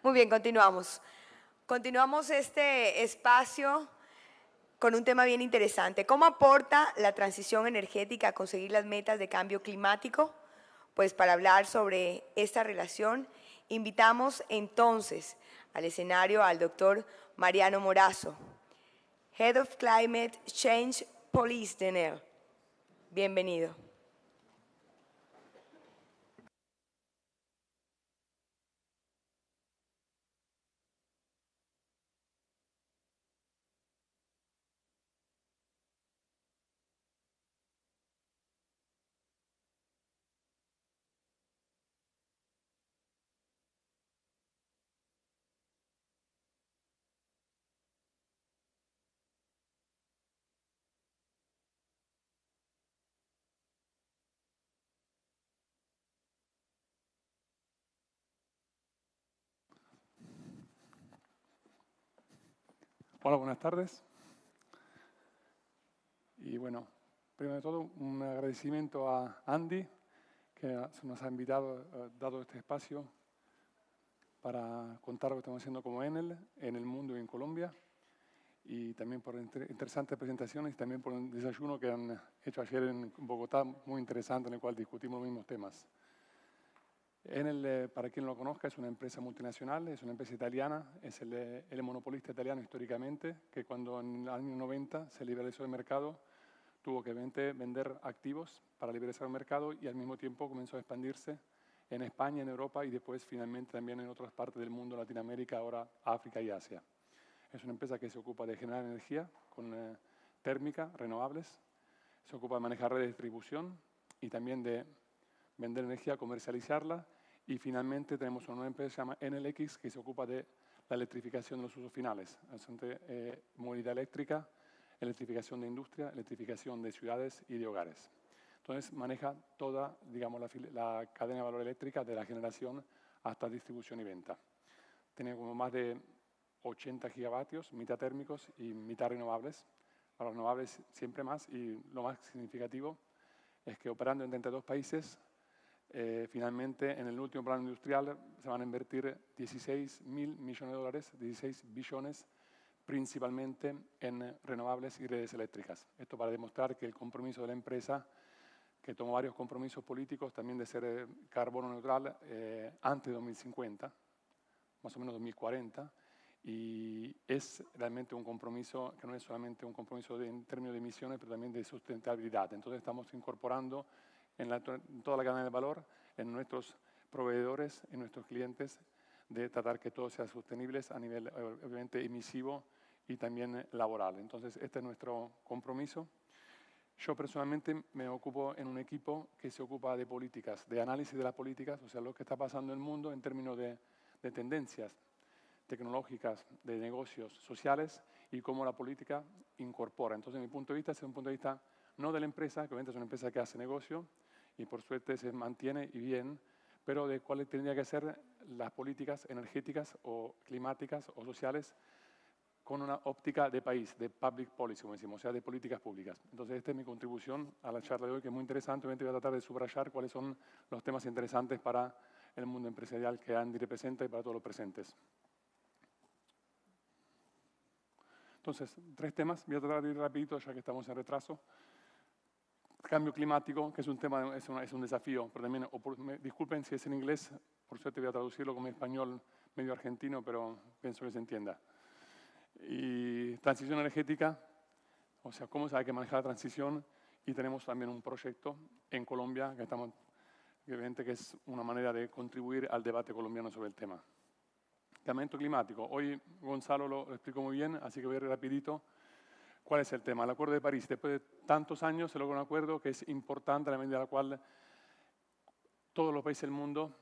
Muy bien, continuamos. Continuamos este espacio con un tema bien interesante. ¿Cómo aporta la transición energética a conseguir las metas de cambio climático? Pues para hablar sobre esta relación, invitamos entonces al escenario al doctor Mariano Morazo, Head of Climate Change Policy de Enel. Bienvenido. Hola, buenas tardes. Y bueno, primero de todo, un agradecimiento a Andy, que nos ha invitado, dado este espacio para contar lo que estamos haciendo como Enel en el mundo y en Colombia. Y también por interesantes presentaciones y también por un desayuno que han hecho ayer en Bogotá, muy interesante, en el cual discutimos los mismos temas. Enel, para quien no lo conozca, es una empresa multinacional, es una empresa italiana, es el monopolista italiano históricamente, que cuando en el año 90 se liberalizó el mercado, tuvo que vender activos para liberalizar el mercado y al mismo tiempo comenzó a expandirse en España, en Europa y después finalmente también en otras partes del mundo, Latinoamérica, ahora África y Asia. Es una empresa que se ocupa de generar energía con térmica, renovables, se ocupa de manejar redes de distribución y también de vender energía, comercializarla y finalmente tenemos una nueva empresa que se llama Enel-X que se ocupa de la electrificación de los usos finales, movilidad eléctrica, electrificación de industria, electrificación de ciudades y de hogares. Entonces maneja toda, digamos, la cadena de valor eléctrica de la generación hasta distribución y venta. Tiene como más de 80 gigavatios, mitad térmicos y mitad renovables. Para los renovables siempre más y lo más significativo es que operando en 32 países, finalmente en el último plan industrial se van a invertir 16.000 millones de dólares, 16 billones, principalmente en renovables y redes eléctricas. Esto para demostrar que el compromiso de la empresa, que tomó varios compromisos políticos también de ser carbono neutral antes de 2050, más o menos 2040, y es realmente un compromiso que no es solamente un compromiso en términos de emisiones, pero también de sustentabilidad. Entonces estamos incorporando en toda la cadena de valor, en nuestros proveedores, en nuestros clientes, de tratar que todo sea sostenible a nivel obviamente emisivo y también laboral. Entonces este es nuestro compromiso. Yo personalmente me ocupo en un equipo que se ocupa de políticas, de análisis de las políticas, o sea, lo que está pasando en el mundo en términos de tendencias tecnológicas, de negocios sociales y cómo la política incorpora. Entonces, mi punto de vista es un punto de vista no de la empresa, que obviamente es una empresa que hace negocio y por suerte se mantiene y bien, pero de cuáles tendrían que ser las políticas energéticas o climáticas o sociales con una óptica de país, de public policy, como decimos, o sea, de políticas públicas. Entonces, esta es mi contribución a la charla de hoy, que es muy interesante. Obviamente voy a tratar de subrayar cuáles son los temas interesantes para el mundo empresarial que Andy representa y para todos los presentes. Entonces, 3 temas, voy a tratar de ir rapidito ya que estamos en retraso. Cambio climático, que es un tema, es un desafío, pero también, disculpen si es en inglés, por suerte voy a traducirlo como español medio argentino, pero pienso que se entienda. Y transición energética, o sea, cómo se hay que manejar la transición, y tenemos también un proyecto en Colombia que estamos, evidente que es una manera de contribuir al debate colombiano sobre el tema. Cambio climático. Hoy Gonzalo lo explicó muy bien, así que voy a ir rapidito. ¿Cuál es el tema? El Acuerdo de París. Después de tantos años se logra un acuerdo que es importante, a la medida en la cual todos los países del mundo,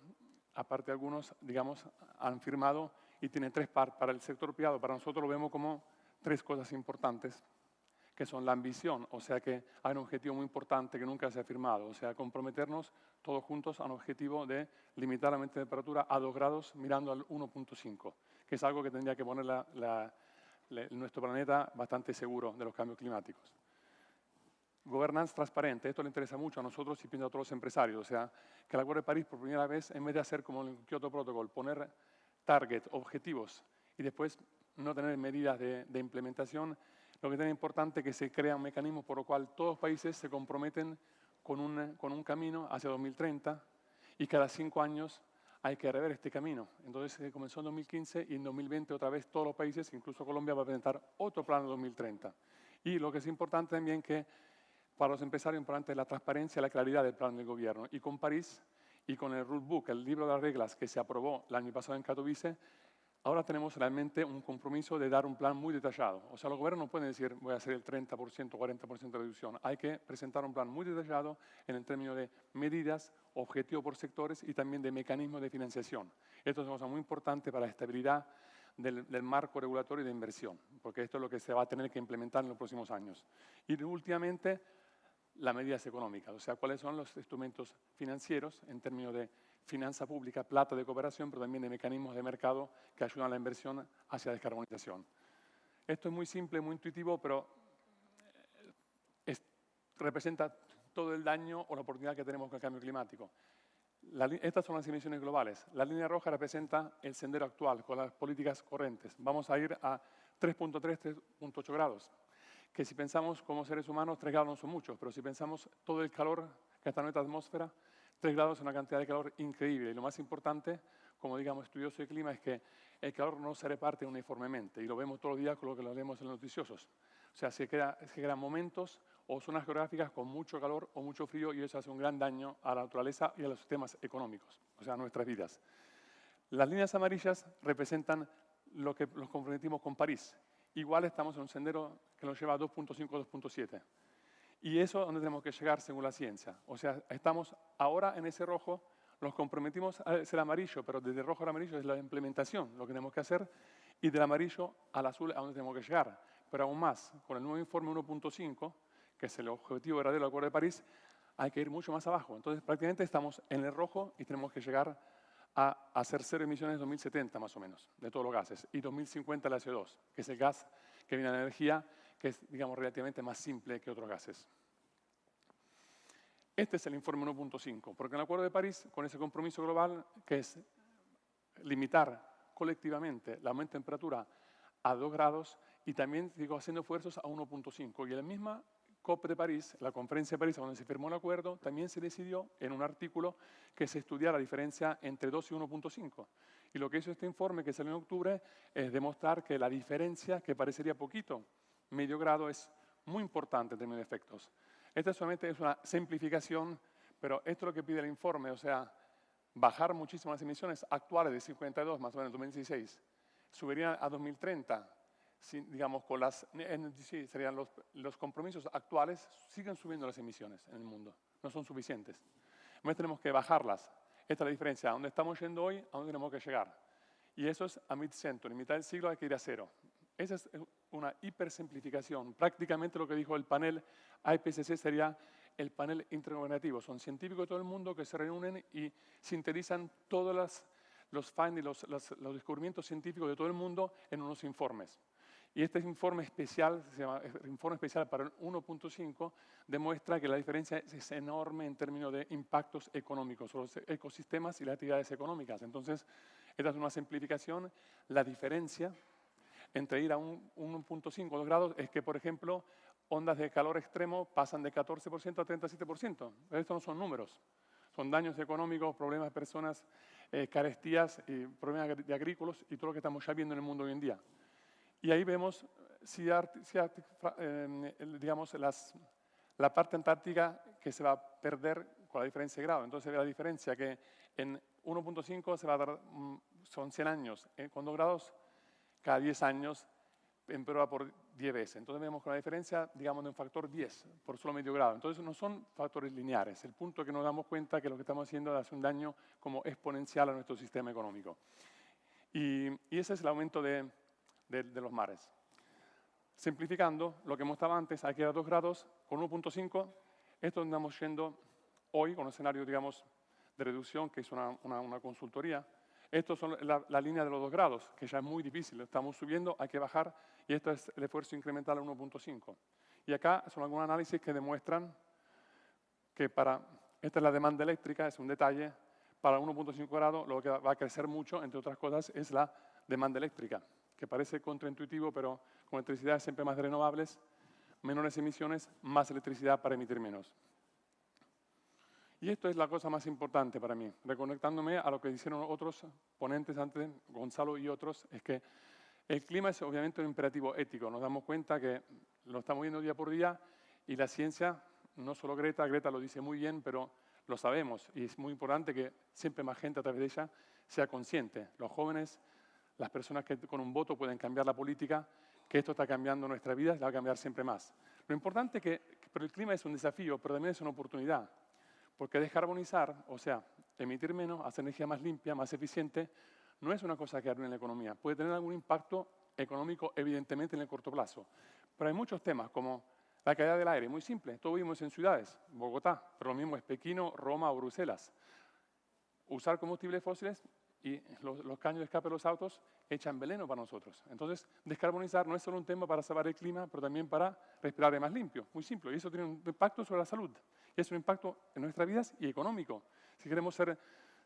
aparte de algunos, digamos, han firmado y tiene 3 partes. Para el sector privado, para nosotros lo vemos como 3 cosas importantes, que son la ambición, o sea que hay un objetivo muy importante que nunca se ha firmado, o sea, comprometernos todos juntos a un objetivo de limitar la temperatura a 2 grados mirando al 1.5, que es algo que tendría que poner nuestro planeta bastante seguro de los cambios climáticos. Gobernanza transparente, esto le interesa mucho a nosotros y pienso a todos los empresarios, o sea, que el Acuerdo de París por primera vez, en vez de hacer como el Kyoto Protocol, poner targets, objetivos, y después no tener medidas de implementación, lo que es importante es que se crea un mecanismo por el cual todos los países se comprometen con un camino hacia 2030 y cada 5 años hay que rever este camino. Entonces comenzó en 2015 y en 2020 otra vez todos los países, incluso Colombia, va a presentar otro plan de 2030. Y lo que es importante también que para los empresarios importante es la transparencia y la claridad del plan del gobierno. Y con París y con el Rulebook, el libro de las reglas que se aprobó el año pasado en Katowice, ahora tenemos realmente un compromiso de dar un plan muy detallado. O sea, los gobiernos no pueden decir voy a hacer el 30%, 40% de reducción. Hay que presentar un plan muy detallado en el término de medidas, objetivos por sectores y también de mecanismos de financiación. Esto es una cosa muy importante para la estabilidad del marco regulatorio de inversión, porque esto es lo que se va a tener que implementar en los próximos años. Y últimamente, las medidas económicas, o sea, cuáles son los instrumentos financieros en términos de finanza pública, plata de cooperación, pero también de mecanismos de mercado que ayudan a la inversión hacia la descarbonización. Esto es muy simple, muy intuitivo, pero representa todo el daño o la oportunidad que tenemos con el cambio climático. Estas son las emisiones globales. La línea roja representa el sendero actual con las políticas corrientes. Vamos a ir a 3.3, 3.8 grados. Que si pensamos como seres humanos, 3 grados no son muchos, pero si pensamos todo el calor que está en nuestra atmósfera, 3 grados es una cantidad de calor increíble. Y lo más importante, como digamos estudiosos de clima, es que el calor no se reparte uniformemente. Y lo vemos todos los días con lo que lo leemos en los noticiosos. O sea, se crean momentos o zonas geográficas con mucho calor o mucho frío y eso hace un gran daño a la naturaleza y a los sistemas económicos, o sea, a nuestras vidas. Las líneas amarillas representan lo que nos comprometimos con París. Igual estamos en un sendero que nos lleva a 2.5, 2.7. Y eso es donde tenemos que llegar según la ciencia. O sea, estamos ahora en ese rojo, nos comprometimos a ser amarillo, pero desde el rojo al amarillo es la implementación, lo que tenemos que hacer, y del amarillo al azul a donde tenemos que llegar. Pero aún más, con el nuevo informe 1.5, que es el objetivo verdadero del Acuerdo de París, hay que ir mucho más abajo. Entonces, prácticamente estamos en el rojo y tenemos que llegar a hacer 0 emisiones en 2070, más o menos, de todos los gases, y 2050 la CO2, que es el gas que viene de la energía, que es, digamos, relativamente más simple que otros gases. Este es el informe 1.5, porque en el Acuerdo de París, con ese compromiso global, que es limitar colectivamente el aumento de temperatura a 2 grados y también, digo, haciendo esfuerzos a 1.5. Y en la misma COP de París, la conferencia de París, donde se firmó el acuerdo, también se decidió en un artículo que se estudiara la diferencia entre 2 y 1.5. Y lo que hizo este informe, que salió en octubre, es demostrar que la diferencia, que parecería poquito, medio grado, es muy importante en términos de efectos. Esta solamente es una simplificación, pero esto es lo que pide el informe, o sea, bajar muchísimo las emisiones actuales de 52, más o menos en 2016, subirían a 2030, digamos, con las NDC, serían los compromisos actuales, siguen subiendo las emisiones en el mundo, no son suficientes. Entonces tenemos que bajarlas. Esta es la diferencia, a dónde estamos yendo hoy, a dónde tenemos que llegar. Y eso es a mid-century, en mitad del siglo hay que ir a cero. Esa es una hipersimplificación. Prácticamente lo que dijo el panel IPCC sería el panel intergubernativo. Son científicos de todo el mundo que se reúnen y sintetizan todos los findings, los descubrimientos científicos de todo el mundo en unos informes. Y este informe especial, se llama Informe Especial para el 1.5, demuestra que la diferencia es enorme en términos de impactos económicos sobre los ecosistemas y las actividades económicas. Entonces, esta es una simplificación. La diferencia entre ir a 1.5 o 2 grados es que, por ejemplo, ondas de calor extremo pasan de 14% a 37%. Estos no son números. Son daños económicos, problemas de personas, carestías, y problemas de agrícolas y todo lo que estamos ya viendo en el mundo hoy en día. Y ahí vemos, digamos, la parte antártica que se va a perder con la diferencia de grado. Entonces, la diferencia que en 1.5 se va a dar, son 100 años, con 2 grados, cada 10 años empeora por 10 veces. Entonces vemos con la diferencia, digamos, de un factor 10 por solo medio grado. Entonces no son factores lineares. El punto es que nos damos cuenta que lo que estamos haciendo hace un daño como exponencial a nuestro sistema económico. Y ese es el aumento de los mares. Simplificando, lo que mostraba antes, aquí a 2 grados, con 1.5, esto andamos yendo hoy con un escenario, digamos, de reducción, que es una consultoría. Esto son la línea de los 2 grados, que ya es muy difícil. Estamos subiendo, hay que bajar, y esto es el esfuerzo incremental a 1.5. Y acá son algunos análisis que demuestran que esta es la demanda eléctrica, es un detalle, para 1.5 grados lo que va a crecer mucho, entre otras cosas, es la demanda eléctrica, que parece contraintuitivo, pero con electricidad siempre más renovables, menores emisiones, más electricidad para emitir menos. Y esto es la cosa más importante para mí, reconectándome a lo que hicieron otros ponentes antes, Gonzalo y otros, es que el clima es obviamente un imperativo ético. Nos damos cuenta que lo estamos viendo día por día y la ciencia, no solo Greta lo dice muy bien, pero lo sabemos y es muy importante que siempre más gente a través de ella sea consciente. Los jóvenes, las personas que con un voto pueden cambiar la política, que esto está cambiando nuestra vida y la va a cambiar siempre más. Lo importante es pero el clima es un desafío, pero también es una oportunidad. Porque descarbonizar, o sea, emitir menos, hacer energía más limpia, más eficiente, no es una cosa que arruine la economía. Puede tener algún impacto económico, evidentemente, en el corto plazo. Pero hay muchos temas, como la calidad del aire, muy simple. Todos vivimos en ciudades, Bogotá, pero lo mismo es Pekín, Roma o Bruselas. Usar combustibles fósiles y los caños de escape de los autos echan veneno para nosotros. Entonces, descarbonizar no es solo un tema para salvar el clima, pero también para respirar aire más limpio. Muy simple. Y eso tiene un impacto sobre la salud. Y es un impacto en nuestras vidas y económico. Si queremos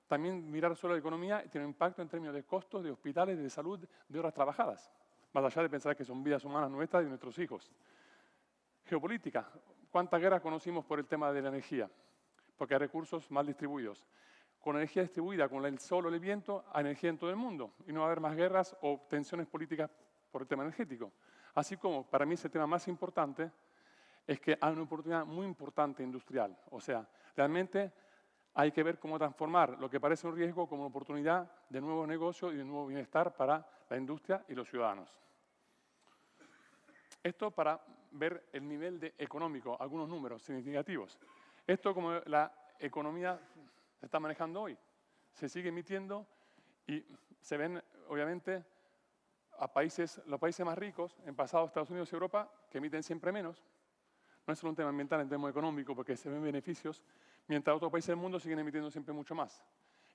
también mirar solo la economía, tiene un impacto en términos de costos, de hospitales, de salud, de horas trabajadas. Más allá de pensar que son vidas humanas nuestras y de nuestros hijos. Geopolítica. ¿Cuántas guerras conocimos por el tema de la energía? Porque hay recursos mal distribuidos. Con energía distribuida, con el sol o el viento, hay energía en todo el mundo. Y no va a haber más guerras o tensiones políticas por el tema energético. Así como, para mí, ese tema más importante es que hay una oportunidad muy importante industrial. O sea, realmente hay que ver cómo transformar lo que parece un riesgo como una oportunidad de nuevo negocio y de nuevo bienestar para la industria y los ciudadanos. Esto para ver el nivel económico, algunos números significativos. Esto como la economía se está manejando hoy. Se sigue emitiendo y se ven, obviamente, los países más ricos, en pasado Estados Unidos y Europa, que emiten siempre menos. No es solo un tema ambiental, en tema económico, porque se ven beneficios, mientras otros países del mundo siguen emitiendo siempre mucho más.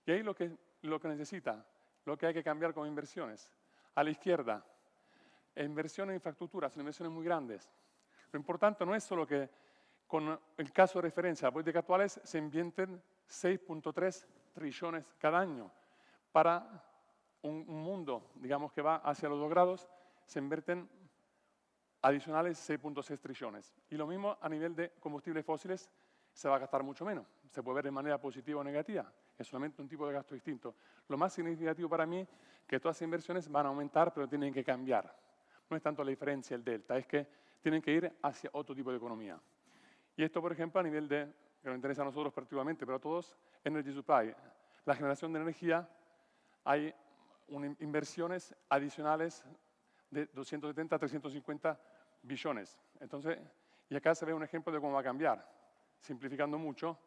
Y ahí lo que necesita, lo que hay que cambiar con inversiones. A la izquierda, inversión en infraestructuras, son inversiones muy grandes. Lo importante no es solo que con el caso de referencia, las políticas actuales se invierten 6.3 trillones cada año. Para un mundo, digamos, que va hacia los 2 grados, se invierten adicionales 6.6 trillones. Y lo mismo a nivel de combustibles fósiles, se va a gastar mucho menos. Se puede ver de manera positiva o negativa. Es solamente un tipo de gasto distinto. Lo más significativo para mí es que todas las inversiones van a aumentar, pero tienen que cambiar. No es tanto la diferencia, el delta, es que tienen que ir hacia otro tipo de economía. Y esto, por ejemplo, a nivel que nos interesa a nosotros particularmente, pero a todos, Energy Supply. La generación de energía, hay inversiones adicionales de 270 a 350 billones. Entonces, y acá se ve un ejemplo de cómo va a cambiar, simplificando mucho,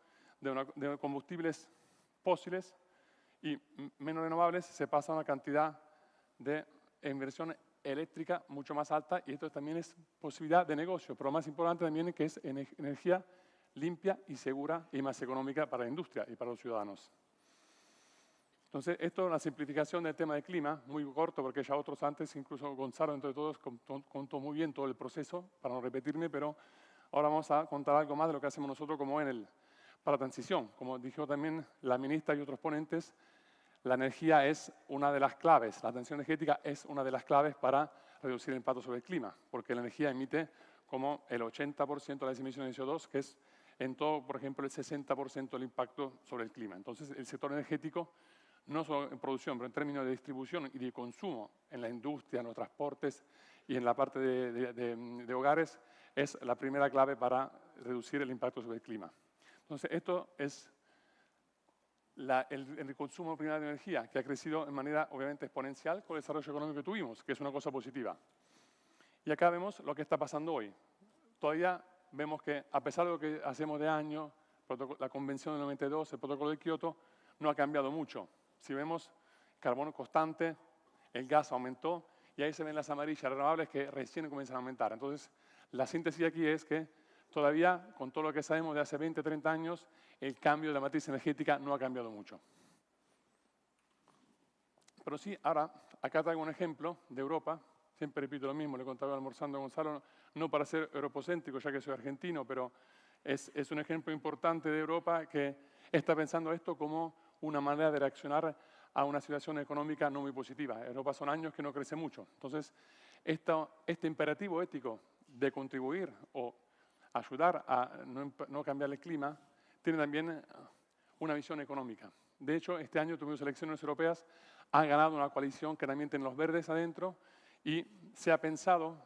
de combustibles fósiles y menos renovables se pasa a una cantidad de inversión eléctrica mucho más alta y esto también es posibilidad de negocio, pero lo más importante también es que es energía limpia y segura y más económica para la industria y para los ciudadanos. Entonces, esto es una simplificación del tema del clima, muy corto porque ya otros antes, incluso Gonzalo entre todos, contó muy bien todo el proceso, para no repetirme, pero ahora vamos a contar algo más de lo que hacemos nosotros como para la transición. Como dijo también la ministra y otros ponentes, la energía es una de las claves, la transición energética es una de las claves para reducir el impacto sobre el clima, porque la energía emite como el 80% de las emisiones de CO2, que es en todo, por ejemplo, el 60% del impacto sobre el clima. Entonces, el sector energético, no solo en producción, pero en términos de distribución y de consumo en la industria, en los transportes y en la parte de hogares, es la primera clave para reducir el impacto sobre el clima. Entonces, esto es el consumo primario de energía, que ha crecido de manera obviamente exponencial con el desarrollo económico que tuvimos, que es una cosa positiva. Y acá vemos lo que está pasando hoy. Todavía vemos que, a pesar de lo que hacemos de año, la Convención del 92, el Protocolo de Kioto, no ha cambiado mucho. Si vemos carbono constante, el gas aumentó y ahí se ven las amarillas renovables que recién comienzan a aumentar. Entonces, la síntesis aquí es que todavía, con todo lo que sabemos de hace 20, 30 años, el cambio de la matriz energética no ha cambiado mucho. Pero sí, ahora, acá traigo un ejemplo de Europa. Siempre repito lo mismo, le contaba almorzando a Gonzalo, no para ser europocéntrico, ya que soy argentino, pero es un ejemplo importante de Europa que está pensando esto como una manera de reaccionar a una situación económica no muy positiva. Europa son años que no crece mucho. Entonces, este imperativo ético de contribuir o ayudar a no cambiar el clima tiene también una visión económica. De hecho, este año tuvimos elecciones europeas, ha ganado una coalición que también tiene los verdes adentro y se ha pensado,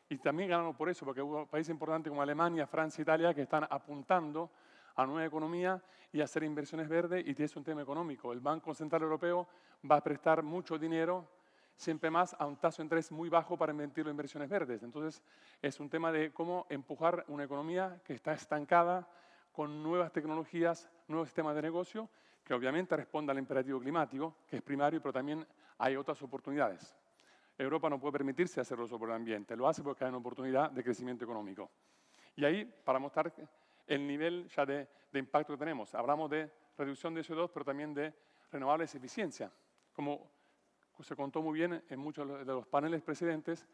y también ganaron por eso, porque hubo países importantes como Alemania, Francia, Italia, que están apuntando a nueva economía y a hacer inversiones verdes, y es un tema económico. El Banco Central Europeo va a prestar mucho dinero, siempre más, a un tasa de interés muy bajo para invertirlo en inversiones verdes. Entonces, es un tema de cómo empujar una economía que está estancada con nuevas tecnologías, nuevos sistemas de negocio, que obviamente respondan al imperativo climático, que es primario, pero también hay otras oportunidades. Europa no puede permitirse hacerlo sobre el ambiente, lo hace porque hay una oportunidad de crecimiento económico. Y ahí, para mostrar el nivel ya de impacto que tenemos, hablamos de reducción de CO2, pero también de renovables y eficiencia. Como se contó muy bien en muchos de los paneles precedentes,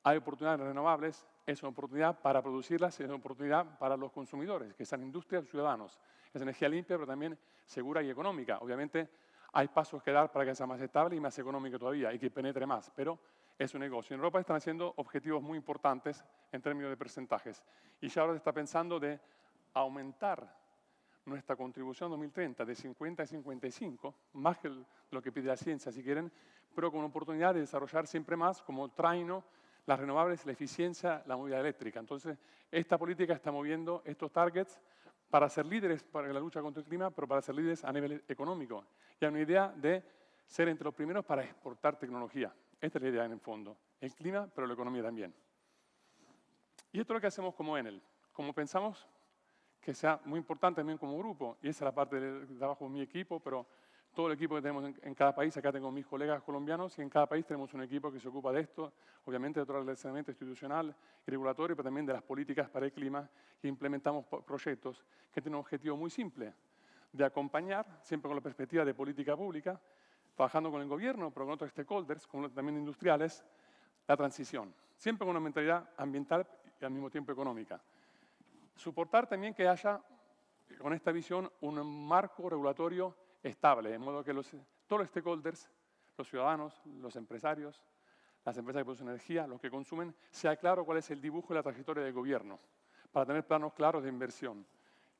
hay oportunidades renovables, es una oportunidad para producirlas, es una oportunidad para los consumidores, que sean industrias y ciudadanos. Es energía limpia, pero también segura y económica. Obviamente, hay pasos que dar para que sea más estable y más económica todavía y que penetre más, pero es un negocio. En Europa están haciendo objetivos muy importantes en términos de porcentajes. Y ya ahora se está pensando de aumentar nuestra contribución 2030 de 50 a 55, más que lo que pide la ciencia, si quieren, pero con oportunidad de desarrollar siempre más como traino las renovables, la eficiencia, la movilidad eléctrica. Entonces, esta política está moviendo estos targets para ser líderes para la lucha contra el clima, pero para ser líderes a nivel económico. Y hay una idea de ser entre los primeros para exportar tecnología. Esta es la idea en el fondo. El clima, pero la economía también. Y esto es lo que hacemos como Enel. Como pensamos que sea muy importante también como grupo, y esa es la parte del trabajo de mi equipo, pero todo el equipo que tenemos en cada país, acá tengo mis colegas colombianos, y en cada país tenemos un equipo que se ocupa de esto, obviamente de todo el relacionamiento institucional y regulatorio, pero también de las políticas para el clima, y implementamos proyectos que tienen un objetivo muy simple, de acompañar, siempre con la perspectiva de política pública, trabajando con el gobierno, pero con otros stakeholders, como también industriales, la transición, siempre con una mentalidad ambiental y al mismo tiempo económica. Soportar también que haya, con esta visión, un marco regulatorio estable, de modo que todos los stakeholders, los ciudadanos, los empresarios, las empresas que producen energía, los que consumen, sea claro cuál es el dibujo y la trayectoria del gobierno, para tener planos claros de inversión.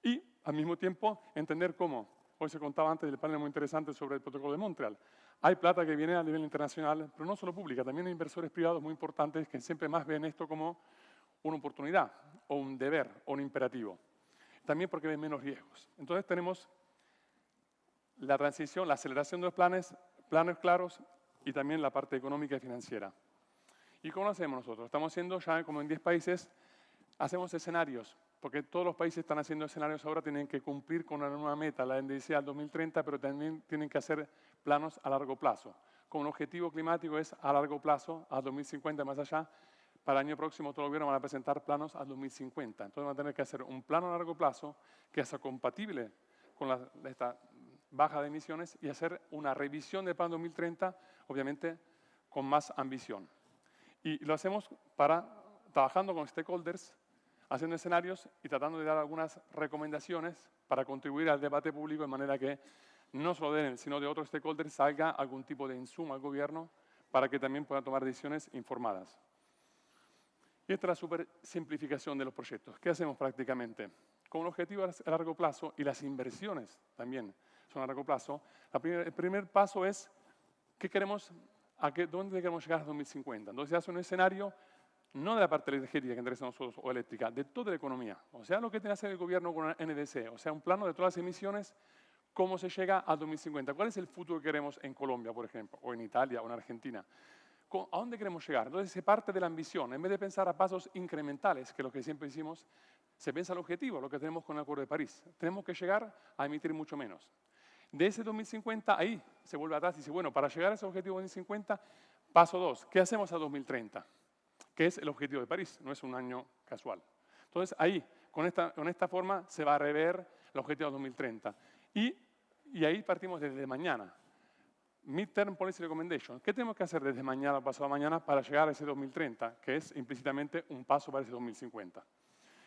Y, al mismo tiempo, entender cómo, hoy se contaba antes del panel muy interesante sobre el protocolo de Montreal, hay plata que viene a nivel internacional, pero no solo pública, también hay inversores privados muy importantes que siempre más ven esto como una oportunidad, o un deber, o un imperativo. También porque ven menos riesgos. Entonces tenemos la transición, la aceleración de los planes claros y también la parte económica y financiera. ¿Y cómo lo hacemos nosotros? Estamos haciendo ya como en 10 países, hacemos escenarios, porque todos los países están haciendo escenarios ahora, tienen que cumplir con una nueva meta, la NDC al 2030, pero también tienen que hacer planos a largo plazo. Como el objetivo climático es a largo plazo, a 2050 más allá, para el año próximo todo el gobierno van a presentar planos al 2050. Entonces van a tener que hacer un plano a largo plazo que sea compatible con esta baja de emisiones y hacer una revisión del plan 2030, obviamente con más ambición. Y lo hacemos trabajando con stakeholders, haciendo escenarios y tratando de dar algunas recomendaciones para contribuir al debate público de manera que no solo de él, sino de otros stakeholders salga algún tipo de insumo al gobierno para que también puedan tomar decisiones informadas. Y esta es la super simplificación de los proyectos. ¿Qué hacemos prácticamente? Con el objetivo a largo plazo y las inversiones también son a largo plazo, el primer paso es ¿dónde queremos llegar a 2050? Entonces se hace un escenario no de la parte energética que interesa a nosotros o eléctrica, de toda la economía. O sea, lo que tiene que hacer el gobierno con la NDC, o sea, un plano de todas las emisiones, cómo se llega a 2050. ¿Cuál es el futuro que queremos en Colombia, por ejemplo, o en Italia o en Argentina? ¿A dónde queremos llegar? Entonces se parte de la ambición. En vez de pensar a pasos incrementales, que es lo que siempre hicimos, se piensa el objetivo, lo que tenemos con el Acuerdo de París. Tenemos que llegar a emitir mucho menos. De ese 2050, ahí se vuelve atrás y dice, bueno, para llegar a ese objetivo 2050, paso 2, ¿qué hacemos a 2030? Que es el objetivo de París, no es un año casual. Entonces ahí, con esta forma, se va a rever el objetivo 2030. Y ahí partimos desde mañana. Midterm Policy Recommendation. ¿Qué tenemos que hacer desde mañana o pasado mañana para llegar a ese 2030? Que es implícitamente un paso para ese 2050.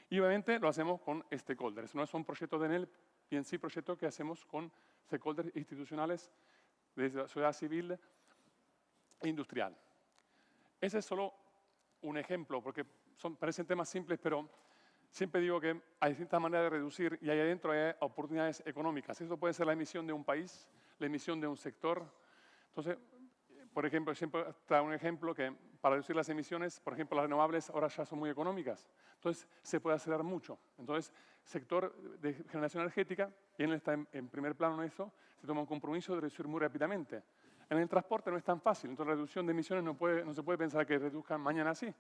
Y obviamente lo hacemos con stakeholders. No son proyectos de Enel, y en sí proyectos que hacemos con stakeholders institucionales, desde la sociedad civil e industrial. Ese es solo un ejemplo, porque parecen temas simples, pero siempre digo que hay distintas maneras de reducir y ahí adentro hay oportunidades económicas. Eso puede ser la emisión de un país, la emisión de un sector. Entonces, por ejemplo, siempre traigo un ejemplo que para reducir las emisiones, por ejemplo, las renovables ahora ya son muy económicas. Entonces, se puede acelerar mucho. Entonces, sector de generación energética, y él está en primer plano en eso, se toma un compromiso de reducir muy rápidamente. En el transporte no es tan fácil, entonces la reducción de emisiones no se puede pensar que reduzcan mañana así.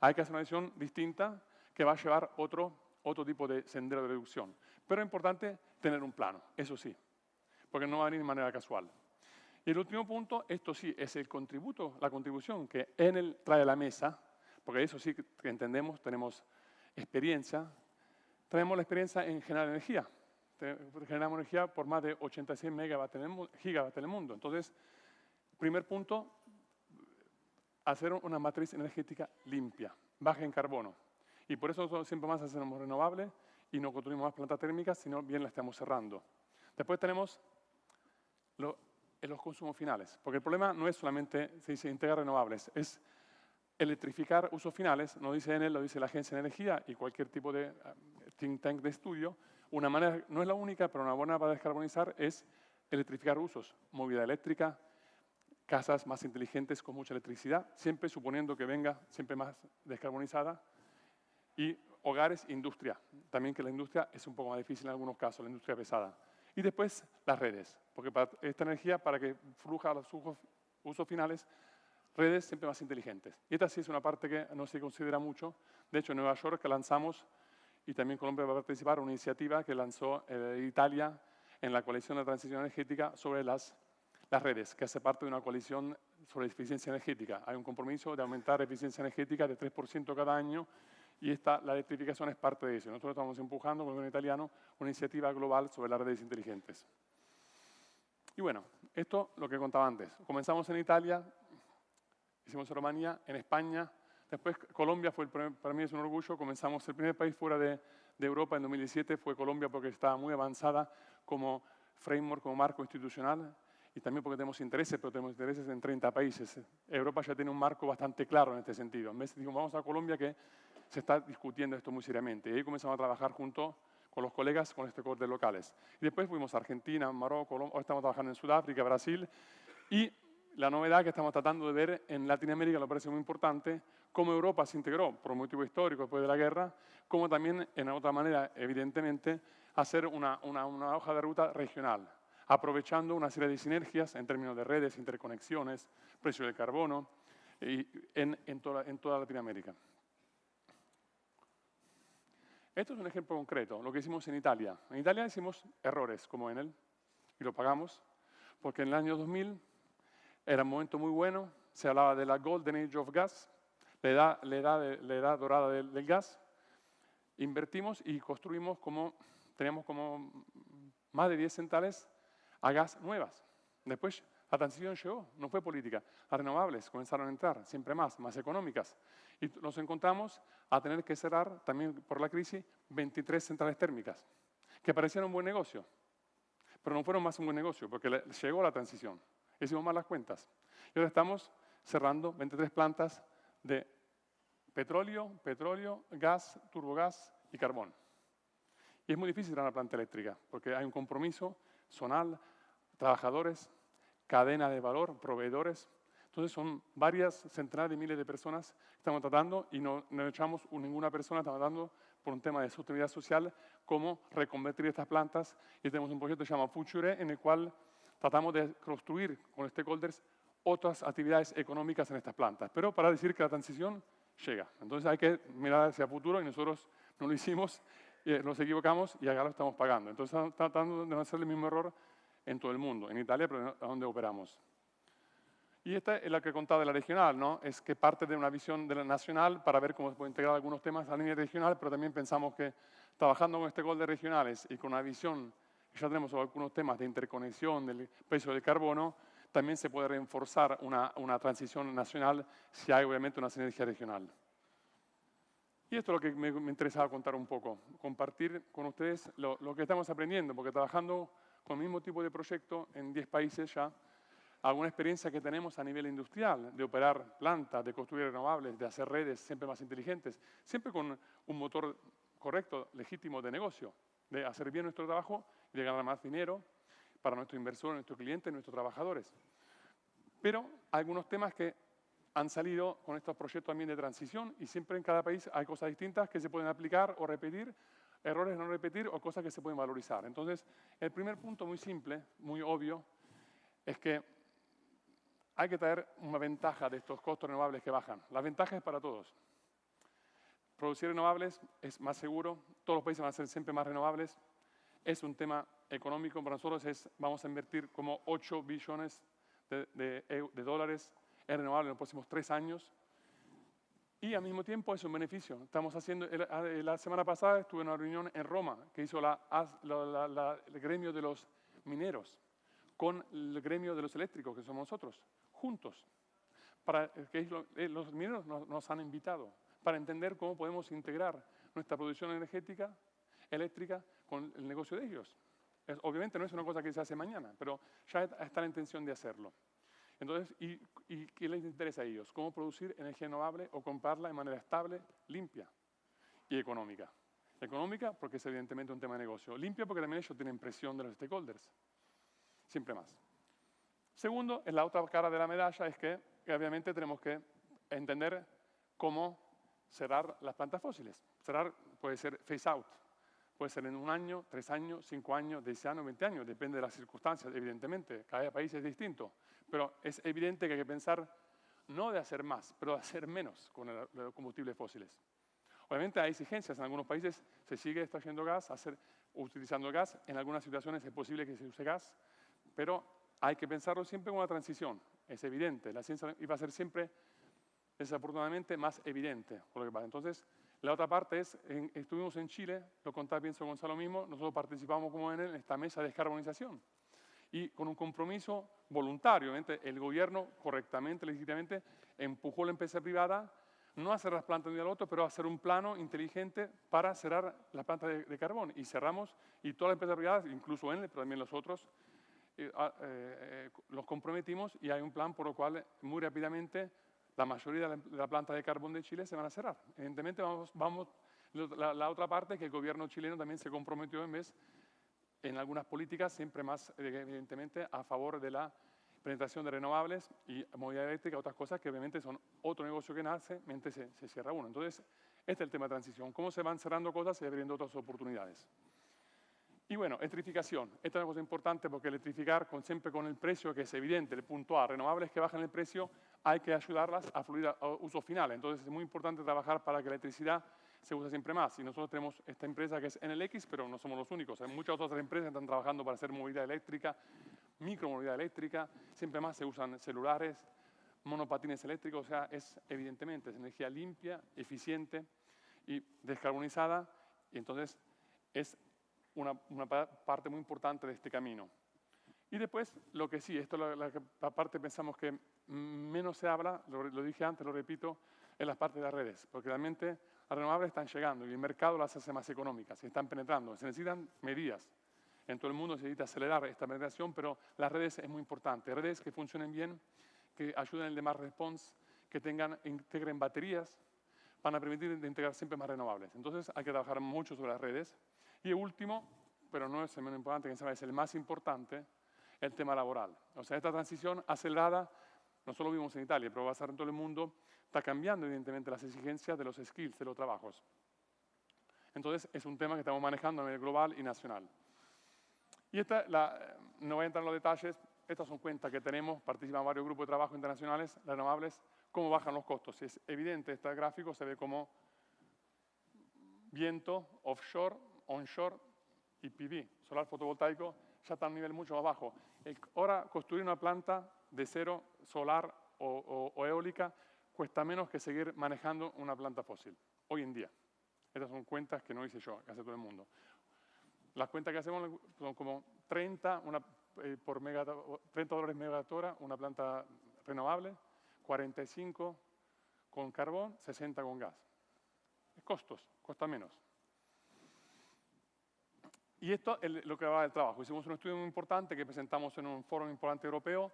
Hay que hacer una decisión distinta que va a llevar otro tipo de sendero de reducción. Pero es importante tener un plano, eso sí, porque no va a venir de manera casual. Y el último punto, esto sí, es el contributo, la contribución que Enel trae a la mesa, porque eso sí que entendemos, tenemos experiencia, traemos la experiencia en generar energía. Generamos energía por más de 86 gigawatts en el mundo. Entonces, primer punto, hacer una matriz energética limpia, baja en carbono. Y por eso nosotros siempre más hacemos renovables y no construimos más plantas térmicas, sino bien la estamos cerrando. Después tenemos los consumos finales, porque el problema no es solamente, se dice, integrar renovables, es electrificar usos finales, no dice Enel, lo dice la Agencia de Energía y cualquier tipo de think tank de estudio. Una manera, no es la única, pero una buena para descarbonizar es electrificar usos, movilidad eléctrica, casas más inteligentes con mucha electricidad, siempre suponiendo que venga siempre más descarbonizada, y hogares, industria. También que la industria es un poco más difícil en algunos casos, la industria pesada. Y después las redes, porque para esta energía, para que fluya a los usos finales, redes siempre más inteligentes. Y esta sí es una parte que no se considera mucho. De hecho, en Nueva York lanzamos, y también Colombia va a participar, una iniciativa que lanzó Italia en la coalición de transición energética sobre las redes, que hace parte de una coalición sobre eficiencia energética. Hay un compromiso de aumentar la eficiencia energética de 3% cada año y la electrificación es parte de eso. Nosotros estamos empujando con el gobierno italiano una iniciativa global sobre las redes inteligentes. Y bueno, esto lo que contaba antes. Comenzamos en Italia, hicimos en Rumanía, en España, después Colombia para mí es un orgullo. Comenzamos el primer país fuera de Europa en 2017, fue Colombia porque estaba muy avanzada como framework, como marco institucional. Y también porque tenemos intereses, pero tenemos intereses en 30 países. Europa ya tiene un marco bastante claro en este sentido. En vez de, vamos a Colombia, que se está discutiendo esto muy seriamente. Y ahí comenzamos a trabajar junto con los colegas, con stakeholders locales. Y después fuimos a Argentina, Marruecos, hoy estamos trabajando en Sudáfrica, Brasil. Y la novedad que estamos tratando de ver en Latinoamérica, lo parece muy importante, cómo Europa se integró por un motivo histórico después de la guerra, cómo también, en otra manera, evidentemente, hacer una hoja de ruta regional, aprovechando una serie de sinergias en términos de redes, interconexiones, precio del carbono, en toda Latinoamérica. Esto es un ejemplo concreto, lo que hicimos en Italia. En Italia hicimos errores como Enel, y lo pagamos, porque en el año 2000 era un momento muy bueno, se hablaba de la Golden Age of Gas, la edad dorada del gas. Invertimos y construimos teníamos como más de 10 centrales a gas nuevas. Después la transición llegó, no fue política. Las renovables comenzaron a entrar, siempre más económicas. Y nos encontramos a tener que cerrar, también por la crisis, 23 centrales térmicas, que parecían un buen negocio, pero no fueron más un buen negocio, porque llegó la transición. Hicimos mal las cuentas. Y ahora estamos cerrando 23 plantas de petróleo, gas, turbogás y carbón. Y es muy difícil cerrar una planta eléctrica, porque hay un compromiso zonal, trabajadores, cadena de valor, proveedores. Entonces son varias centenares de miles de personas que estamos tratando y no echamos ninguna persona, estamos tratando por un tema de sostenibilidad social, cómo reconvertir estas plantas. Y tenemos un proyecto que se llama Future, en el cual tratamos de construir con stakeholders otras actividades económicas en estas plantas. Pero para decir que la transición llega. Entonces hay que mirar hacia el futuro y nosotros no lo hicimos, nos equivocamos y acá lo estamos pagando. Entonces estamos tratando de no hacer el mismo error en todo el mundo, en Italia, pero a donde operamos. Y esta es la que contaba de la regional, ¿no? Es que parte de una visión de la nacional para ver cómo se puede integrar algunos temas a la línea regional, pero también pensamos que trabajando con stakeholders regionales y con una visión que ya tenemos sobre algunos temas de interconexión del precio del carbono, también se puede reforzar una transición nacional si hay obviamente una sinergia regional. Y esto es lo que me interesaba contar un poco, compartir con ustedes lo que estamos aprendiendo, porque trabajando con el mismo tipo de proyecto en 10 países ya, alguna experiencia que tenemos a nivel industrial, de operar plantas, de construir renovables, de hacer redes siempre más inteligentes, siempre con un motor correcto, legítimo de negocio, de hacer bien nuestro trabajo y de ganar más dinero para nuestro inversor, nuestro cliente, nuestros trabajadores. Pero hay algunos temas que han salido con estos proyectos también de transición y siempre en cada país hay cosas distintas que se pueden aplicar o repetir, errores no repetir o cosas que se pueden valorizar. Entonces, el primer punto muy simple, muy obvio, es que hay que traer una ventaja de estos costos renovables que bajan. La ventaja es para todos. Producir renovables es más seguro, todos los países van a ser siempre más renovables, es un tema económico para nosotros, vamos a invertir como 8 billones de dólares en renovables en los próximos 3 años y al mismo tiempo es un beneficio. Estamos haciendo, la semana pasada estuve en una reunión en Roma que hizo el gremio de los mineros con el gremio de los eléctricos, que somos nosotros, juntos. Los mineros nos han invitado para entender cómo podemos integrar nuestra producción energética, eléctrica, con el negocio de ellos. Obviamente no es una cosa que se hace mañana, pero ya está la intención de hacerlo. Entonces, ¿y qué les interesa a ellos? ¿Cómo producir energía renovable o comprarla de manera estable, limpia y económica? Económica porque es evidentemente un tema de negocio. Limpia porque también ellos tienen presión de los stakeholders. Siempre más. Segundo, en la otra cara de la medalla es que obviamente tenemos que entender cómo cerrar las plantas fósiles. Cerrar puede ser phase out. Puede ser en 1 año, 3 años, 5 años, 10 años, 20 años. Depende de las circunstancias, evidentemente. Cada país es distinto. Pero es evidente que hay que pensar no de hacer más, pero de hacer menos con los combustibles fósiles. Obviamente hay exigencias. En algunos países se sigue extrayendo gas, utilizando gas. En algunas situaciones es posible que se use gas. Pero hay que pensarlo siempre como una transición. Es evidente. La ciencia iba a ser siempre, desafortunadamente, más evidente por lo que pasa. Entonces, la otra parte es, estuvimos en Chile, lo contaba, pienso Gonzalo mismo, nosotros participamos como en esta mesa de descarbonización. Y con un compromiso voluntario, obviamente, el gobierno correctamente, legítimamente, empujó a la empresa privada, no a cerrar las plantas de un día al otro, pero a hacer un plano inteligente para cerrar las plantas de carbón. Y cerramos, y todas las empresas privadas, incluso Enel, pero también los otros, los comprometimos y hay un plan por lo cual muy rápidamente la mayoría de la planta de carbón de Chile se van a cerrar. Evidentemente la otra parte es que el gobierno chileno también se comprometió en algunas políticas siempre más evidentemente a favor de la penetración de renovables y movilidad eléctrica, otras cosas que obviamente son otro negocio que nace mientras se cierra uno. Entonces, este es el tema de transición, cómo se van cerrando cosas y abriendo otras oportunidades. Y bueno, electrificación. Esta es una cosa importante porque electrificar siempre con el precio que es evidente, el punto A, renovables que bajan el precio, hay que ayudarlas a fluir a uso final. Entonces es muy importante trabajar para que la electricidad se use siempre más. Y nosotros tenemos esta empresa que es NLX, pero no somos los únicos. Hay muchas otras empresas que están trabajando para hacer movilidad eléctrica, micromovilidad eléctrica. Siempre más se usan celulares, monopatines eléctricos. O sea, es evidentemente energía limpia, eficiente y descarbonizada. Y entonces es una parte muy importante de este camino. Y después, lo que sí, esto es la parte pensamos que menos se habla, lo dije antes, lo repito, es la parte de las redes, porque realmente las renovables están llegando y el mercado las hace más económicas, se están penetrando, se necesitan medidas. En todo el mundo se necesita acelerar esta penetración, pero las redes es muy importante, redes que funcionen bien, que ayuden en el demand response, que integren baterías, van a permitir integrar siempre más renovables. Entonces hay que trabajar mucho sobre las redes. Y el último, pero no es el menos importante, que es el más importante, el tema laboral. O sea, esta transición acelerada, no solo vimos en Italia, pero va a estar en todo el mundo, está cambiando evidentemente las exigencias de los skills, de los trabajos. Entonces, es un tema que estamos manejando a nivel global y nacional. Y no voy a entrar en los detalles, estas son cuentas que tenemos, participan varios grupos de trabajo internacionales, renovables, cómo bajan los costos. Es evidente, este gráfico se ve como viento, offshore, onshore y PV, solar fotovoltaico, ya está a un nivel mucho más bajo. Ahora, construir una planta de cero solar o eólica cuesta menos que seguir manejando una planta fósil, hoy en día. Estas son cuentas que no hice yo, que hace todo el mundo. Las cuentas que hacemos son como 30 dólares megawatt-hora, una planta renovable, 45 con carbón, 60 con gas. Costos, cuesta menos. Y esto es lo que va del trabajo. Hicimos un estudio muy importante que presentamos en un foro importante europeo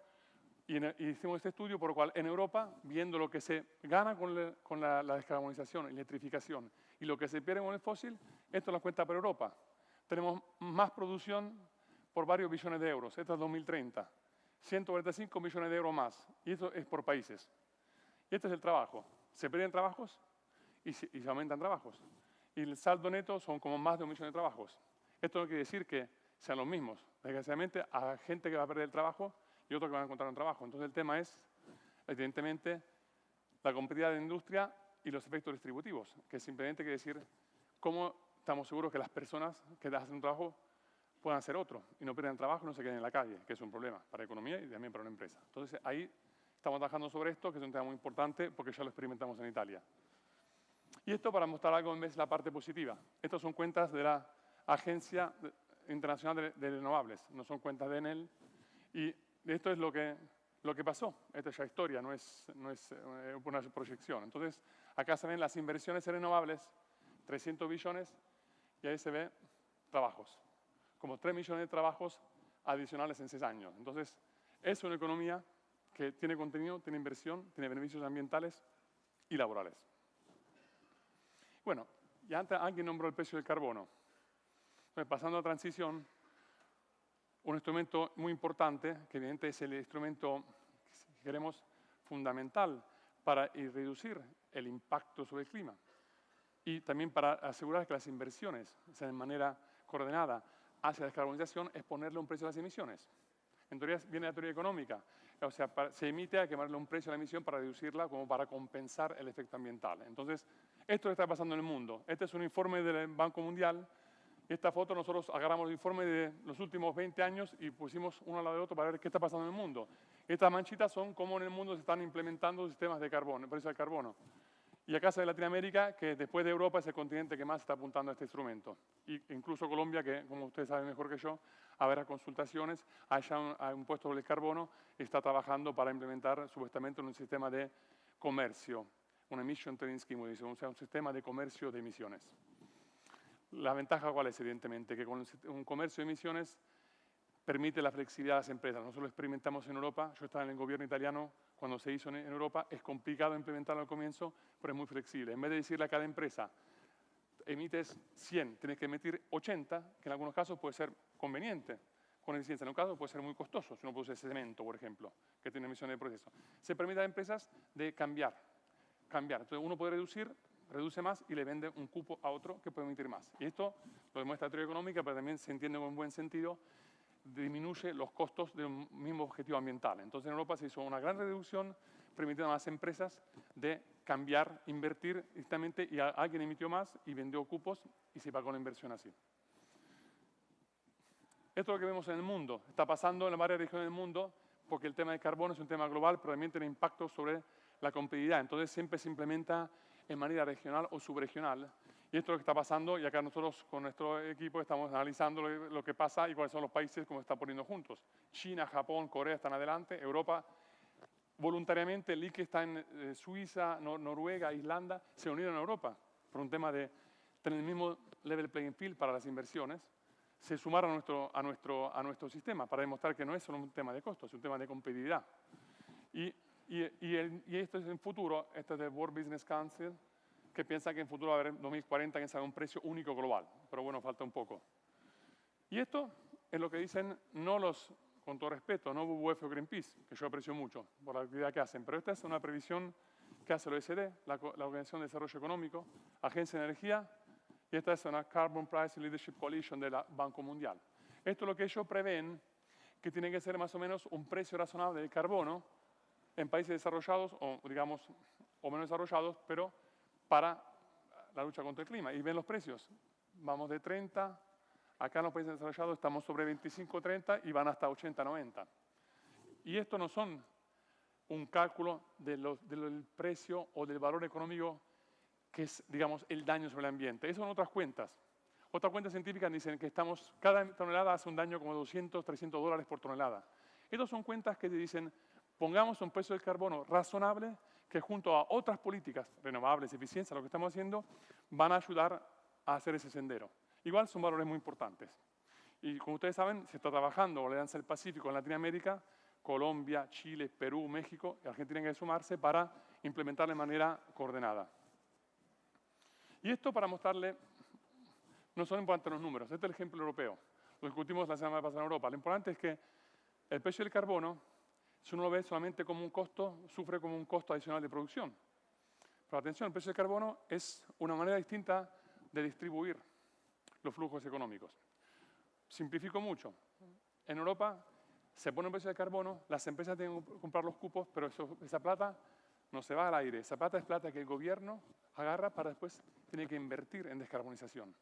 y hicimos este estudio por lo cual en Europa, viendo lo que se gana con la descarbonización, electrificación y lo que se pierde con el fósil, esto nos cuenta para Europa. Tenemos más producción por varios billones de euros. Esto es 2030. 145 millones de euros más. Y esto es por países. Y este es el trabajo. Se pierden trabajos y se aumentan trabajos. Y el saldo neto son como más de 1 millón de trabajos. Esto no quiere decir que sean los mismos. Desgraciadamente, hay gente que va a perder el trabajo y otros que van a encontrar un trabajo. Entonces el tema es, evidentemente, la competitividad de la industria y los efectos distributivos, que simplemente quiere decir cómo estamos seguros que las personas que hacen un trabajo puedan hacer otro y no pierdan trabajo y no se queden en la calle, que es un problema para la economía y también para una empresa. Entonces ahí estamos trabajando sobre esto, que es un tema muy importante porque ya lo experimentamos en Italia. Y esto para mostrar algo en vez de la parte positiva. Estas son cuentas de la Agencia Internacional de Renovables, no son cuentas de Enel. Y esto es lo que pasó. Esta es ya historia, no es una proyección. Entonces, acá se ven las inversiones en renovables, 300 billones, y ahí se ve trabajos. Como 3 millones de trabajos adicionales en 6 años. Entonces, es una economía que tiene contenido, tiene inversión, tiene beneficios ambientales y laborales. Bueno, y antes alguien nombró el precio del carbono. Entonces, pasando a la transición, un instrumento muy importante, que evidentemente es el instrumento, si queremos, fundamental para reducir el impacto sobre el clima y también para asegurar que las inversiones sean de manera coordinada hacia la descarbonización, es ponerle un precio a las emisiones. En teoría viene la teoría económica, o sea, se emite a quemarle un precio a la emisión para reducirla como para compensar el efecto ambiental. Entonces, esto es lo que está pasando en el mundo. Este es un informe del Banco Mundial. Esta foto nosotros agarramos el informe de los últimos 20 años y pusimos uno al lado del otro para ver qué está pasando en el mundo. Estas manchitas son cómo en el mundo se están implementando sistemas de carbono, precio del carbono. Y acá se ve Latinoamérica, que después de Europa es el continente que más está apuntando a este instrumento. Y incluso Colombia, que como ustedes saben mejor que yo, a ver las consultaciones, allá un puesto sobre el carbono, está trabajando para implementar supuestamente un sistema de comercio, un emission trading scheme, o sea, un sistema de comercio de emisiones. La ventaja cuál es, evidentemente, que con un comercio de emisiones permite la flexibilidad a las empresas. Nosotros lo experimentamos en Europa, yo estaba en el gobierno italiano cuando se hizo en Europa, es complicado implementarlo al comienzo, pero es muy flexible. En vez de decirle a cada empresa, emites 100, tienes que emitir 80, que en algunos casos puede ser conveniente, con eficiencia. En un caso puede ser muy costoso, si uno produce cemento, por ejemplo, que tiene emisiones de proceso. Se permite a las empresas de cambiar. Entonces uno puede reduce más y le vende un cupo a otro que puede emitir más. Y esto lo demuestra la teoría económica, pero también se entiende con buen sentido, disminuye los costos de un mismo objetivo ambiental. Entonces en Europa se hizo una gran reducción, permitiendo a las empresas de cambiar, invertir directamente, y alguien emitió más y vendió cupos y se pagó la inversión así. Esto es lo que vemos en el mundo. Está pasando en varias regiones del mundo porque el tema del carbono es un tema global, pero también tiene impacto sobre la competitividad. Entonces siempre se implementa en manera regional o subregional. Y esto es lo que está pasando, y acá nosotros con nuestro equipo estamos analizando lo que pasa y cuáles son los países como se están poniendo juntos. China, Japón, Corea están adelante, Europa voluntariamente, Liechtenstein, Suiza, Noruega, Islanda se unieron a Europa por un tema de tener el mismo level playing field para las inversiones. Se sumaron a nuestro sistema para demostrar que no es solo un tema de costos, es un tema de competitividad. Y esto es en futuro, esto es del World Business Council, que piensa que en futuro va a haber en 2040 que sea un precio único global. Pero bueno, falta un poco. Y esto es lo que dicen, no los, con todo respeto, no WWF o Greenpeace, que yo aprecio mucho por la actividad que hacen, pero esta es una previsión que hace la OECD, la Organización de Desarrollo Económico, Agencia de Energía, y esta es una Carbon Price Leadership Coalition del Banco Mundial. Esto es lo que ellos prevén, que tiene que ser más o menos un precio razonable del carbono en países desarrollados, o digamos, o menos desarrollados, pero para la lucha contra el clima. Y ven los precios. Vamos de 30, acá en los países desarrollados estamos sobre 25, 30 y van hasta 80, 90. Y esto no son un cálculo del precio o del valor económico que es, digamos, el daño sobre el ambiente. Eso son otras cuentas. Otras cuentas científicas dicen que cada tonelada hace un daño como 200, 300 dólares por tonelada. Estas son cuentas que te dicen, pongamos un precio del carbono razonable que junto a otras políticas renovables, eficiencia, lo que estamos haciendo, van a ayudar a hacer ese sendero. Igual son valores muy importantes. Y como ustedes saben, se está trabajando con la Alianza del Pacífico en Latinoamérica, Colombia, Chile, Perú, México y Argentina tienen que sumarse para implementar de manera coordinada. Y esto para mostrarle, no son importantes los números, este es el ejemplo europeo. Lo discutimos la semana pasada en Europa. Lo importante es que el precio del carbono, si uno lo ve solamente como un costo, sufre como un costo adicional de producción. Pero atención, el precio del carbono es una manera distinta de distribuir los flujos económicos. Simplifico mucho. En Europa se pone un precio del carbono, las empresas tienen que comprar los cupos, pero esa plata no se va al aire. Esa plata es plata que el gobierno agarra para después tiene que invertir en descarbonización.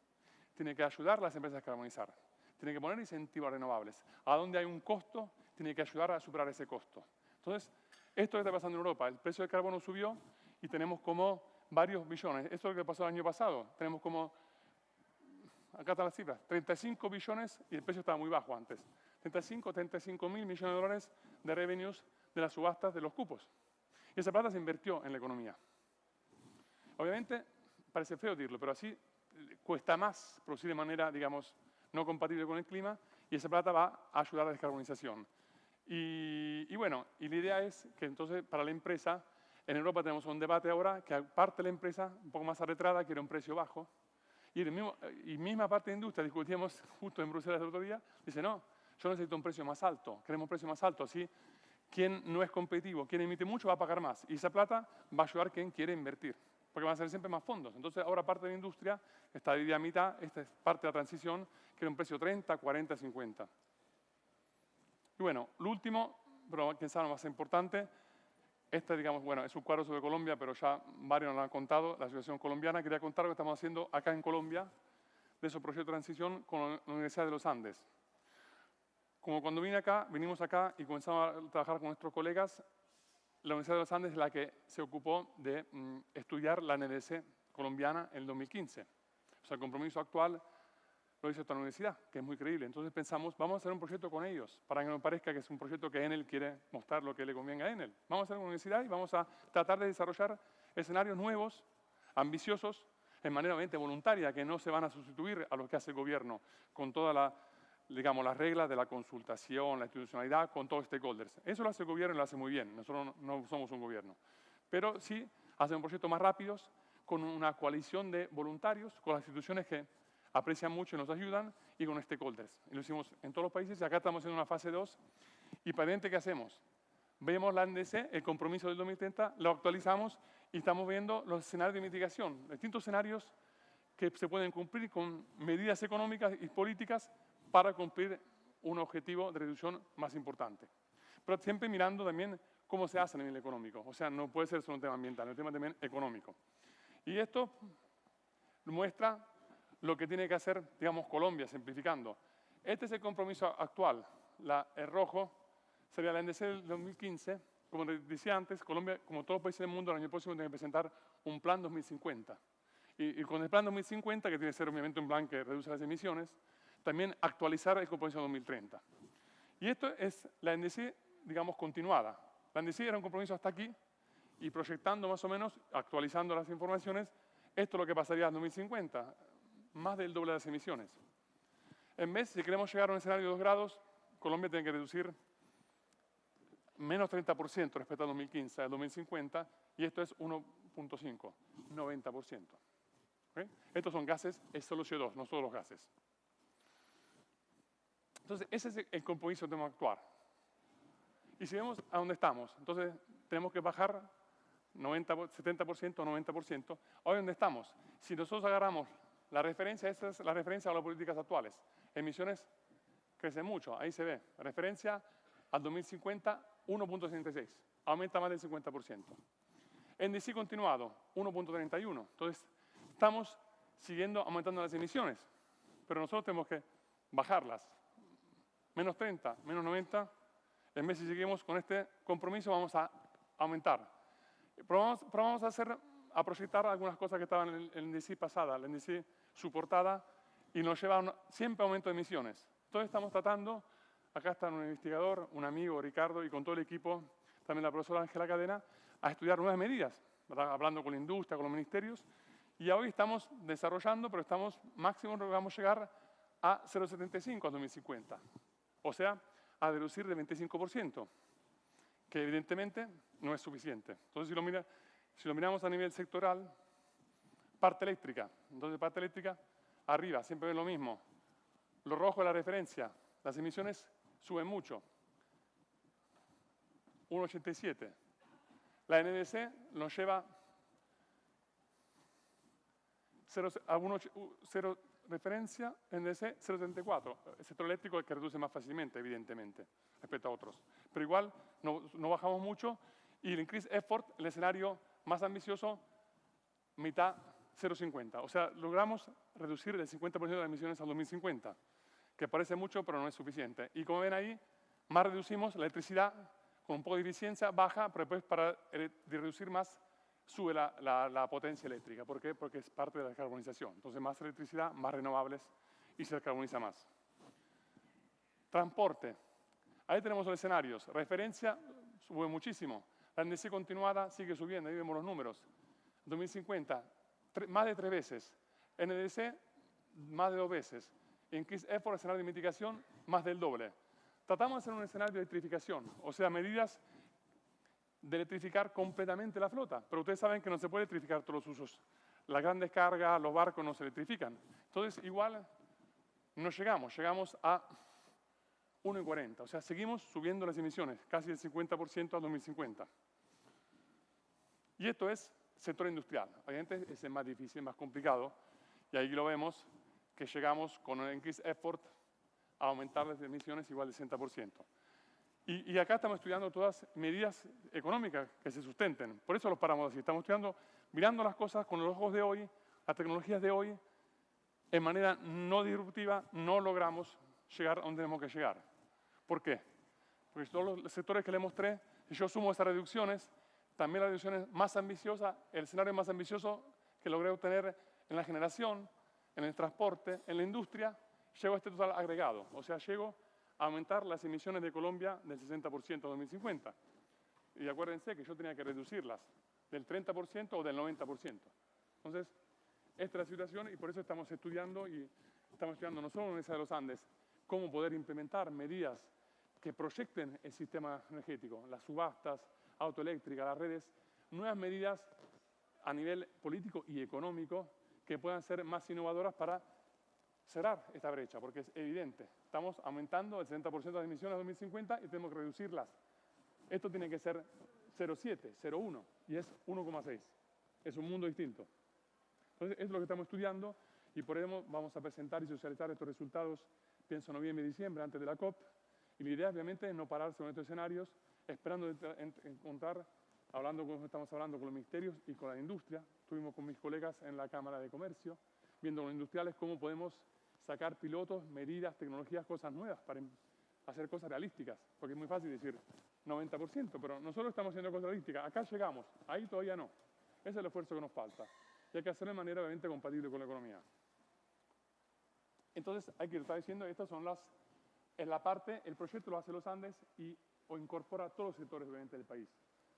Tiene que ayudar a las empresas a descarbonizar. Tiene que poner incentivos a renovables. A donde hay un costo, tiene que ayudar a superar ese costo. Entonces, esto está pasando en Europa. El precio del carbono subió y tenemos como varios billones. Esto es lo que pasó el año pasado. Tenemos como, acá están las cifras, 35 billones y el precio estaba muy bajo antes. 35 mil millones de dólares de revenues de las subastas de los cupos. Y esa plata se invirtió en la economía. Obviamente, parece feo decirlo, pero así cuesta más producir de manera, digamos, no compatible con el clima y esa plata va a ayudar a la descarbonización. Y bueno, y la idea es que entonces para la empresa, en Europa tenemos un debate ahora que parte de la empresa, un poco más arretrada, quiere un precio bajo. Y misma parte de industria, discutíamos justo en Bruselas el otro día, dice no, yo necesito un precio más alto, queremos un precio más alto, así quien no es competitivo, quien emite mucho va a pagar más. Y esa plata va a ayudar a quien quiere invertir, porque van a ser siempre más fondos. Entonces ahora parte de la industria está dividida a mitad, esta es parte de la transición, quiere un precio 30, 40, 50. Y bueno, lo último, pero quizá lo más importante, este, digamos, bueno, es un cuadro sobre Colombia, pero ya varios nos lo han contado, la situación colombiana. Quería contar lo que estamos haciendo acá en Colombia, de esos proyectos de transición con la Universidad de los Andes. Como cuando vinimos acá y comenzamos a trabajar con nuestros colegas, la Universidad de los Andes es la que se ocupó de estudiar la NDC colombiana en el 2015. O sea, el compromiso actual lo hizo esta universidad, que es muy creíble. Entonces pensamos, vamos a hacer un proyecto con ellos, para que no parezca que es un proyecto que Enel quiere mostrar lo que le convenga a Enel. Vamos a hacer una universidad y vamos a tratar de desarrollar escenarios nuevos, ambiciosos, en manera obviamente voluntaria, que no se van a sustituir a lo que hace el gobierno, con todas las reglas de la consultación, la institucionalidad, con todos los stakeholders. Eso lo hace el gobierno y lo hace muy bien. Nosotros no somos un gobierno. Pero sí hacen proyectos más rápidos, con una coalición de voluntarios, con las instituciones que aprecian mucho y nos ayudan, y con stakeholders. Y lo hicimos en todos los países, y acá estamos en una fase 2. Y para adelante, ¿qué hacemos? Vemos la NDC, el compromiso del 2030, lo actualizamos y estamos viendo los escenarios de mitigación, distintos escenarios que se pueden cumplir con medidas económicas y políticas para cumplir un objetivo de reducción más importante. Pero siempre mirando también cómo se hace a nivel económico. O sea, no puede ser solo un tema ambiental, es un tema también económico. Y esto muestra lo que tiene que hacer, digamos, Colombia, simplificando. Este es el compromiso actual. El rojo sería la NDC del 2015. Como decía antes, Colombia, como todos los países del mundo, el año próximo tiene que presentar un plan 2050. Y con el plan 2050, que tiene que ser obviamente un plan que reduce las emisiones, también actualizar el compromiso 2030. Y esto es la NDC, digamos, continuada. La NDC era un compromiso hasta aquí, y proyectando más o menos, actualizando las informaciones, esto es lo que pasaría en 2050. Más del doble de las emisiones. En vez, si queremos llegar a un escenario de 2 grados, Colombia tiene que reducir menos 30% respecto al 2015, al 2050, y esto es 1.5, 90%. ¿Okay? Estos son gases, es solo CO2, no solo los gases. Entonces, ese es el compromiso que tenemos que actuar. Y si vemos a dónde estamos, entonces tenemos que bajar 70%, 90%. Hoy, ¿dónde estamos? Si nosotros agarramos la referencia, esa es la referencia a las políticas actuales. Emisiones crecen mucho, ahí se ve. Referencia al 2050, 1.66, aumenta más del 50%. NDC continuado, 1.31. Entonces, estamos siguiendo aumentando las emisiones, pero nosotros tenemos que bajarlas. Menos 30, menos 90. En vez de si seguimos con este compromiso, vamos a aumentar. Pero vamos a proyectar algunas cosas que estaban en el NDC pasada, el NDC soportada, y nos lleva siempre a aumento de emisiones. Entonces estamos tratando, acá está un investigador, un amigo, Ricardo, y con todo el equipo, también la profesora Ángela Cadena, a estudiar nuevas medidas, ¿verdad? Hablando con la industria, con los ministerios, y hoy estamos desarrollando, pero estamos máximo, vamos a llegar a 0,75 al 2050. O sea, a reducir del 25%, que evidentemente no es suficiente. Entonces, si lo miramos a nivel sectoral, parte eléctrica. Entonces, parte eléctrica, arriba, siempre es lo mismo. Lo rojo es la referencia. Las emisiones suben mucho. 1,87. La NDC nos lleva 0 referencia, NDC 0,74. El sector eléctrico es el que reduce más fácilmente, evidentemente, respecto a otros. Pero igual no bajamos mucho y el increase effort, el escenario más ambicioso, mitad 0,50. O sea, logramos reducir el 50% de las emisiones al 2050, que parece mucho, pero no es suficiente. Y como ven ahí, más reducimos la electricidad con un poco de eficiencia, baja, pero después para reducir más sube la potencia eléctrica. ¿Por qué? Porque es parte de la descarbonización. Entonces, más electricidad, más renovables y se descarboniza más. Transporte. Ahí tenemos los escenarios. Referencia sube muchísimo. La NDC continuada sigue subiendo. Ahí vemos los números. 2050, más de 3 veces. NDC, más de 2 veces. Increase effort, escenario de mitigación, más del doble. Tratamos de hacer un escenario de electrificación, o sea, medidas de electrificar completamente la flota. Pero ustedes saben que no se puede electrificar todos los usos. Las grandes cargas, los barcos no se electrifican. Entonces, igual no llegamos a 1,40. O sea, seguimos subiendo las emisiones, casi el 50% al 2050. Y esto es sector industrial. Obviamente es el más difícil, más complicado. Y ahí lo vemos que llegamos con el increase effort a aumentar las emisiones igual del 60%. Y acá estamos estudiando todas medidas económicas que se sustenten. Por eso los paramos así. Estamos estudiando, mirando las cosas con los ojos de hoy, las tecnologías de hoy, en manera no disruptiva, no logramos llegar a donde tenemos que llegar. ¿Por qué? Porque todos los sectores que les mostré, si yo sumo estas reducciones, también las reducciones más ambiciosas, el escenario más ambicioso que logré obtener en la generación, en el transporte, en la industria, llego a este total agregado. O sea, llego a aumentar las emisiones de Colombia del 60% a 2050. Y acuérdense que yo tenía que reducirlas del 30% o del 90%. Entonces, esta es la situación y por eso estamos estudiando no solo en la Universidad de los Andes, cómo poder implementar medidas que proyecten el sistema energético, las subastas, autoeléctricas, las redes, nuevas medidas a nivel político y económico que puedan ser más innovadoras para cerrar esta brecha, porque es evidente, estamos aumentando el 60% de las emisiones a 2050 y tenemos que reducirlas. Esto tiene que ser 0,7, 0,1 y es 1,6. Es un mundo distinto. Entonces, es lo que estamos estudiando y por ello vamos a presentar y socializar estos resultados, pienso noviembre y diciembre, antes de la COP. Y la idea, obviamente, es no pararse con estos escenarios, esperando encontrar, como estamos hablando con los ministerios y con la industria. Estuvimos con mis colegas en la Cámara de Comercio, viendo con los industriales cómo podemos sacar pilotos, medidas, tecnologías, cosas nuevas para hacer cosas realísticas. Porque es muy fácil decir 90%, pero nosotros estamos haciendo cosas realísticas. Acá llegamos, ahí todavía no. Ese es el esfuerzo que nos falta. Y hay que hacerlo de manera obviamente compatible con la economía. Entonces, hay que estar diciendo, estas son la parte, el proyecto lo hace los Andes o incorpora todos los sectores obviamente del país.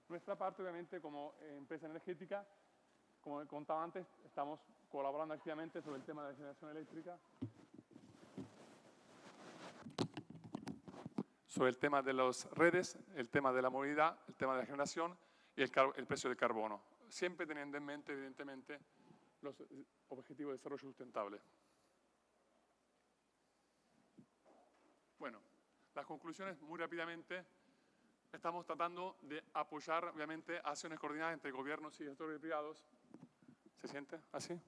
Nuestra parte, obviamente, como empresa energética, como contaba antes, estamos colaborando activamente sobre el tema de la generación eléctrica, sobre el tema de las redes, el tema de la movilidad, el tema de la generación y el precio del carbono. Siempre teniendo en mente, evidentemente, los objetivos de desarrollo sustentable. Bueno, las conclusiones muy rápidamente. Estamos tratando de apoyar, obviamente, acciones coordinadas entre gobiernos y sectores privados. ¿Se siente así?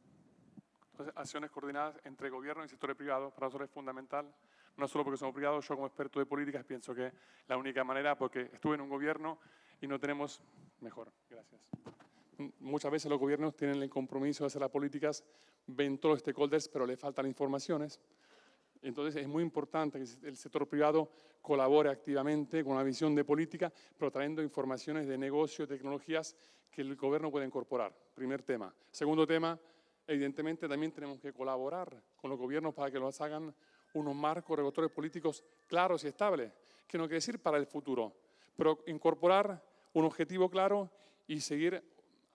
Entonces, acciones coordinadas entre gobiernos y sectores privados para nosotros es fundamental. No solo porque somos privados, yo como experto de políticas pienso que la única manera, porque estuve en un gobierno y no tenemos mejor. Gracias. Muchas veces los gobiernos tienen el compromiso de hacer las políticas, ven todos los stakeholders, pero le faltan informaciones. Entonces es muy importante que el sector privado colabore activamente con una visión de política, pero trayendo informaciones de negocio, tecnologías que el gobierno puede incorporar. Primer tema. Segundo tema, evidentemente también tenemos que colaborar con los gobiernos para que los hagan unos marcos regulatorios políticos claros y estables, que no quiere decir para el futuro, pero incorporar un objetivo claro y seguir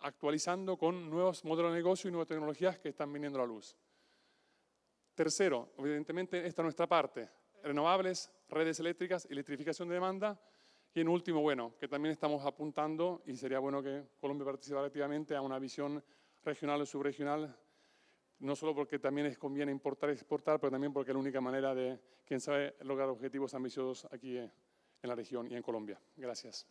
actualizando con nuevos modelos de negocio y nuevas tecnologías que están viniendo a la luz. Tercero, evidentemente, esta es nuestra parte, renovables, redes eléctricas, electrificación de demanda. Y en último, bueno, que también estamos apuntando, y sería bueno que Colombia participara activamente, a una visión regional o subregional, no solo porque también conviene importar y exportar, pero también porque es la única manera de, quién sabe, lograr objetivos ambiciosos aquí en la región y en Colombia. Gracias.